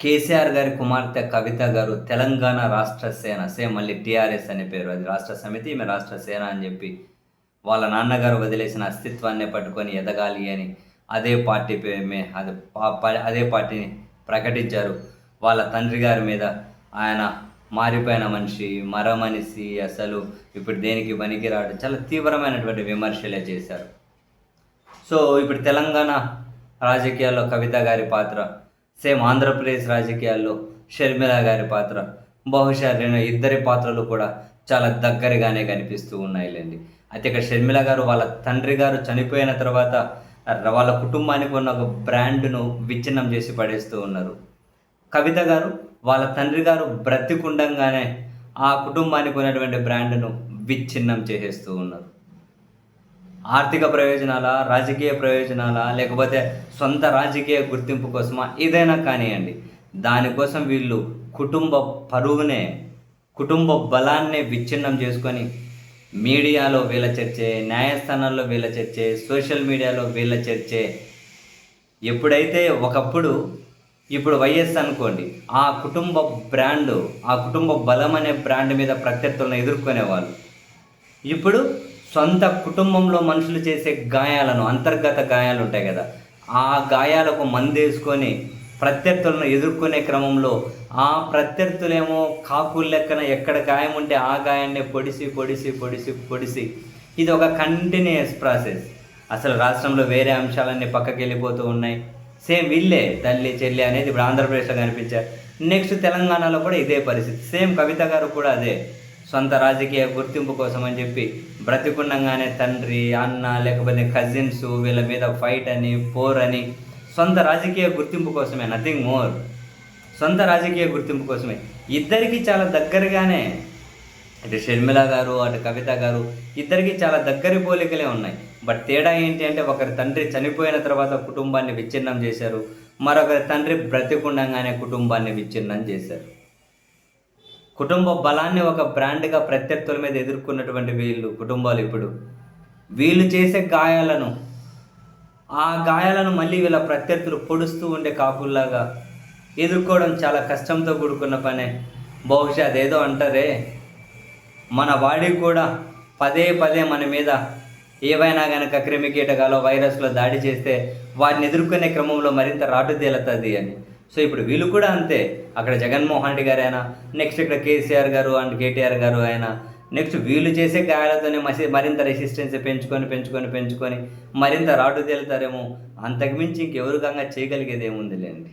కేసీఆర్ గారి కుమార్తె కవిత గారు తెలంగాణ రాష్ట్ర సేన సేమ్ మళ్ళీ టీఆర్ఎస్ అనే పేరు, అది రాష్ట్ర సమితి, ఈమె రాష్ట్ర సేన అని చెప్పి వాళ్ళ నాన్నగారు వదిలేసిన అస్తిత్వాన్నే పట్టుకొని ఎదగాలి అని అదే పార్టీ అదే పార్టీని ప్రకటించారు. వాళ్ళ తండ్రి గారి మీద ఆయన మారిపోయిన మనిషి, మరమనిషి, అసలు ఇప్పుడు దేనికి పనికిరాడు, చాలా తీవ్రమైనటువంటి విమర్శలే చేశారు. సో ఇప్పుడు తెలంగాణ రాజకీయాల్లో కవిత గారి పాత్ర, సేమ్ ఆంధ్రప్రదేశ్ రాజకీయాల్లో షర్మిల గారి పాత్ర, బహుశా ఇద్దరి పాత్రలు కూడా చాలా దగ్గరగానే కనిపిస్తూ ఉన్నాయిలేండి. అయితే ఇక్కడ షర్మిల గారు వాళ్ళ తండ్రి గారు చనిపోయిన తర్వాత వాళ్ళ కుటుంబానికి ఉన్న ఒక బ్రాండ్ను విచ్ఛిన్నం చేసి పడేస్తూ ఉన్నారు. కవిత గారు వాళ్ళ తండ్రి గారు బ్రతికుండంగానే ఆ కుటుంబానికి ఉన్నటువంటి బ్రాండ్ను విచ్ఛిన్నం చేసేస్తూ ఉన్నారు. ఆర్థిక ప్రయోజనాలా, రాజకీయ ప్రయోజనాలా, లేకపోతే సొంత రాజకీయ గుర్తింపు కోసమా, ఏదైనా కానివ్వండి, దానికోసం వీళ్ళు కుటుంబ పరువునే, కుటుంబ బలాన్నే విచ్ఛిన్నం చేసుకొని మీడియాలో వీళ్ళ చర్చే, న్యాయస్థానాల్లో వీళ్ళ చర్చే, సోషల్ మీడియాలో వీళ్ళ చర్చే. ఎప్పుడైతే ఒకప్పుడు ఇప్పుడు వైఎస్ అనుకోండి, ఆ కుటుంబ బ్రాండు, ఆ కుటుంబ బలం అనే బ్రాండ్ మీద ప్రత్యర్థులను ఎదుర్కొనేవాళ్ళు. ఇప్పుడు సొంత కుటుంబంలో మనుషులు చేసే గాయాలను, అంతర్గత గాయాలు ఉంటాయి కదా, ఆ గాయాలకు మందేసుకొని ప్రత్యర్థులను ఎదుర్కొనే క్రమంలో ఆ ప్రత్యర్థులేమో కాకుల లెక్కన ఎక్కడ గాయం ఉంటే ఆ గాయాన్ని పొడిసి పొడిసి పొడిసి పొడిసి, ఇది ఒక కంటిన్యూస్ ప్రాసెస్. అసలు రాష్ట్రంలో వేరే అంశాలన్నీ పక్కకి వెళ్ళిపోతూ ఉన్నాయి. సేమ్ వీళ్ళే తల్లి చెల్లి అనేది ఇప్పుడు ఆంధ్రప్రదేశ్లో కనిపించారు. నెక్స్ట్ తెలంగాణలో కూడా ఇదే పరిస్థితి. సేమ్ కవిత గారు కూడా అదే, సొంత రాజకీయ గుర్తింపు కోసం అని చెప్పి బ్రతికుండగానే తండ్రి, అన్న, లేకపోతే కజిన్స్ వీళ్ళ మీద ఫైట్ అని, పోర్ అని, సొంత రాజకీయ గుర్తింపు కోసమే, నథింగ్ మోర్. సొంత రాజకీయ గుర్తింపు కోసమే. ఇద్దరికీ చాలా దగ్గరగానే, అటు షర్మిల గారు అటు కవిత గారు ఇద్దరికీ చాలా దగ్గరి పోలికలే ఉన్నాయి. బట్ తేడా ఏంటి అంటే, ఒకరి తండ్రి చనిపోయిన తర్వాత కుటుంబాన్ని విచ్ఛిన్నం చేశారు, మరొకరి తండ్రి బ్రతికుండగానే కుటుంబాన్ని విచ్ఛిన్నం చేశారు. కుటుంబ బలాన్ని ఒక బ్రాండ్గా ప్రత్యర్థుల మీద ఎదుర్కొన్నటువంటి కుటుంబాలు ఇప్పుడు వీళ్ళు చేసే గాయాలను, ఆ గాయాలను మళ్ళీ వీళ్ళ ప్రత్యర్థులు పొడుస్తూ ఉండే కాకుల్లాగా ఎదుర్కోవడం చాలా కష్టంతో కూడుకున్న పనే. బహుశా అదేదో అంటారే, మన వాడికి కూడా పదే పదే మన మీద ఏవైనా కనుక క్రిమికీటకాలో వైరస్లో దాడి చేస్తే వాటిని ఎదుర్కొనే క్రమంలో మరింత రాటుదేలుతుంది అని. సో ఇప్పుడు వీళ్ళు కూడా అంతే. అక్కడ జగన్మోహన్ రెడ్డి గారు అయినా, నెక్స్ట్ ఇక్కడ కేసీఆర్ గారు అండ్ కేటీఆర్ గారు అయినా, నెక్స్ట్ వీళ్ళు చేసే గాయాలతోనే మరింత రెసిస్టెన్స్ పెంచుకొని మరింత రాటుదేలుతారేమో. అంతకుమించి ఇంకెవరికంగా చేయగలిగేది ఏముందిలేండి.